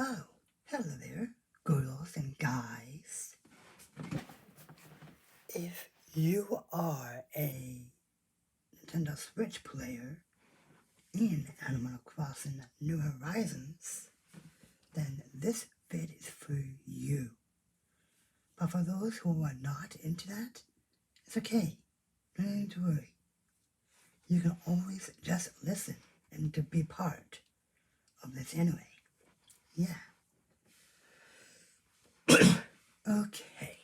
Oh, hello there, girls and guys. If you are a Nintendo Switch player in Animal Crossing New Horizons, then this vid is for you. But for those who are not into that, it's okay. Don't need to worry. You can always just listen and to be part of this anyway. Yeah. Okay.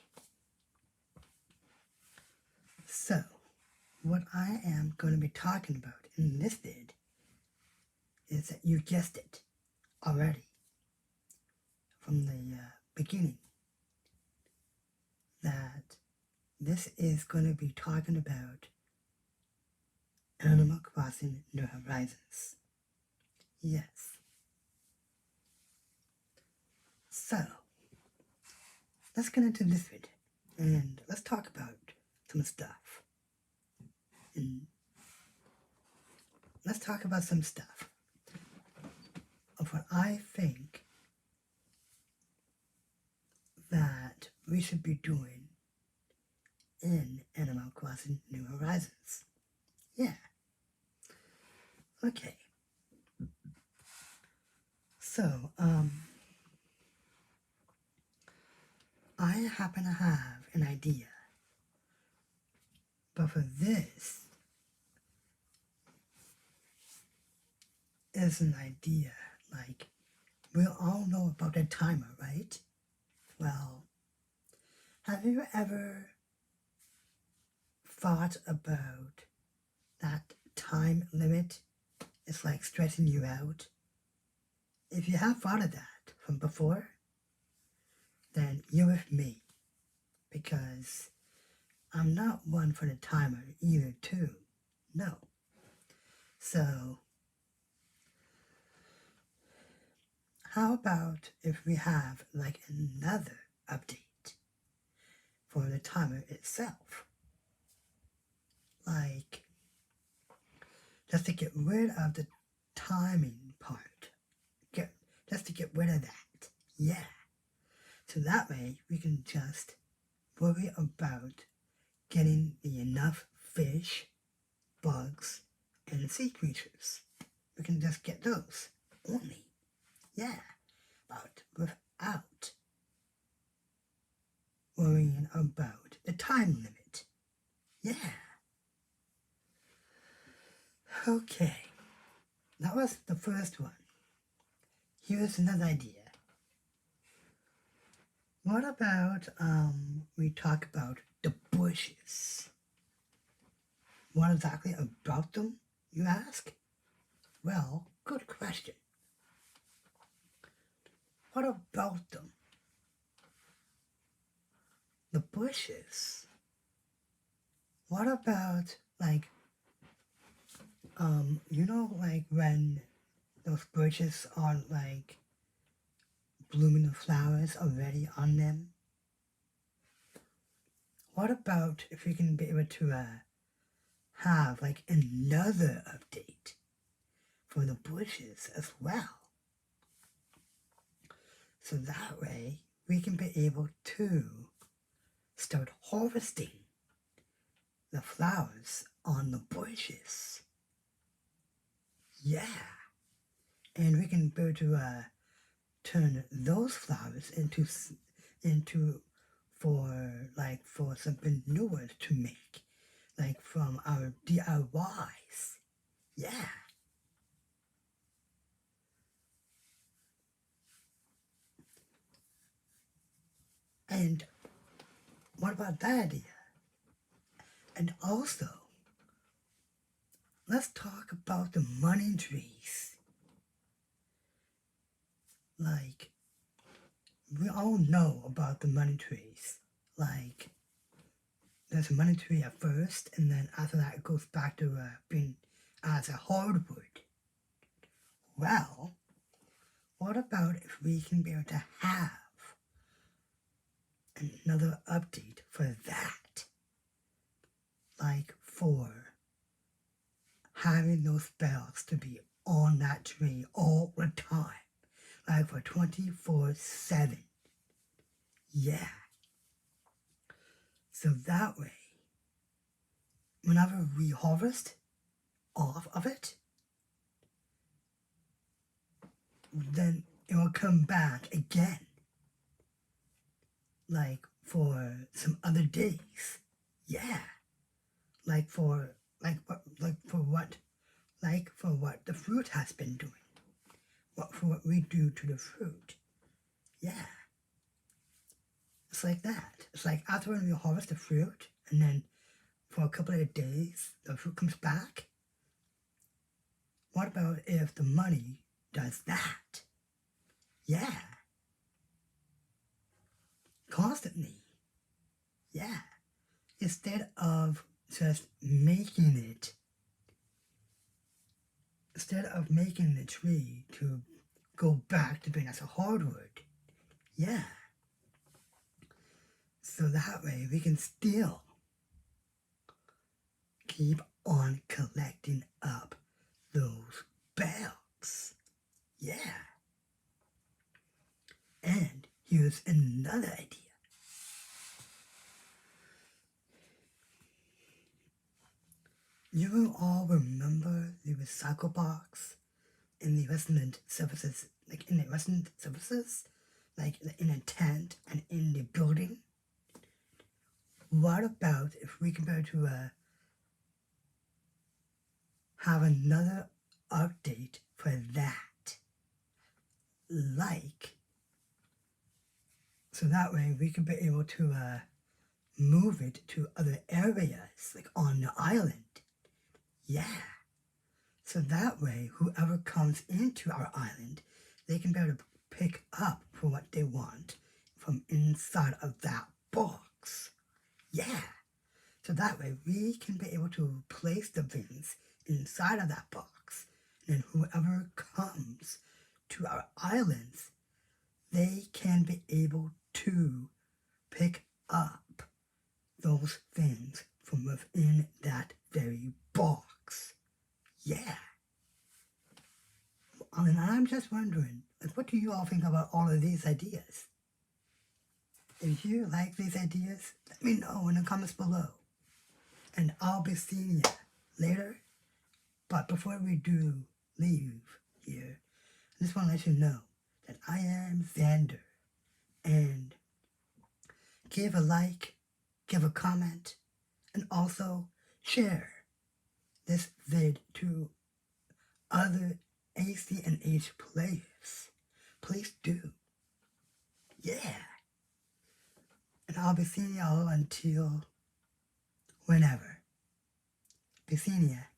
So, what I am going to be talking about in this vid is that you guessed it already from the beginning, that this is going to be talking about Animal Crossing New Horizons. Yes. So, let's get into this vid and let's talk about some stuff. And let's talk about some stuff of what I think that we should be doing in Animal Crossing New Horizons. Yeah. Okay. So, I happen to have an idea, but for this is an idea, like, we all know about the timer, right? Well, have you ever thought about that time limit is like stressing you out? If you have thought of that from before, then you're with me, because I'm not one for the timer either too. No. So, how about if we have like another update for the timer itself? Like, just to get rid of the timing part. Just to get rid of that. Yeah. So that way we can just worry about getting the enough fish, bugs, and sea creatures. We can just get those only. Yeah. But without worrying about the time limit. Yeah. Okay. That was the first one. Here's another idea. What about we talk about the bushes? What exactly about them, you ask? Well, good question. What about them? The bushes. What about, like, like when those bushes are like blooming flowers already on them? What about if we can be able to have like another update for the bushes as well? So that way we can be able to start harvesting the flowers on the bushes. Yeah. And we can be able to turn those flowers into for something newer to make, like from our DIYs. Yeah. And what about that idea? And also, let's talk about the money trees. Like, we all know about the money trees. Like, there's a money tree at first, and then after that it goes back to being as a hardwood. Well, what about if we can be able to have another update for that? Like for having those bells to be on that tree all the time. like for 24/7. Yeah. So that way, whenever we harvest off of it, then it will come back again, like for some other days. Yeah. Like for what the fruit has been doing. For what we do to the fruit. Yeah. It's like that. It's like after when we harvest the fruit, and then for a couple of days, the fruit comes back. What about if the money does that? Yeah. Constantly. Yeah. Instead of making the tree to go back to being as a hardwood. Yeah. So that way we can still keep on collecting up those bells. Yeah. And here's another idea. You will all remember the recycle box in the resident services, like in a tent and in the building? What about if we compare to have another update for that? So that way we could be able to move it to other areas, like on the island. Yeah. So that way, whoever comes into our island, they can be able to pick up for what they want from inside of that box. Yeah. So that way, we can be able to place the bins inside of that box. And whoever comes to our islands, they can be able to pick up those things from within that very box. Yeah. And I'm just wondering, like, what do you all think about all of these ideas? If you like these ideas, let me know in the comments below. And I'll be seeing you later. But before we do leave here, I just want to let you know that I am Xander. And give a like, give a comment, and also share this vid to other ACNH players. Please do. Yeah. And I'll be seeing y'all until whenever. Be seeing ya.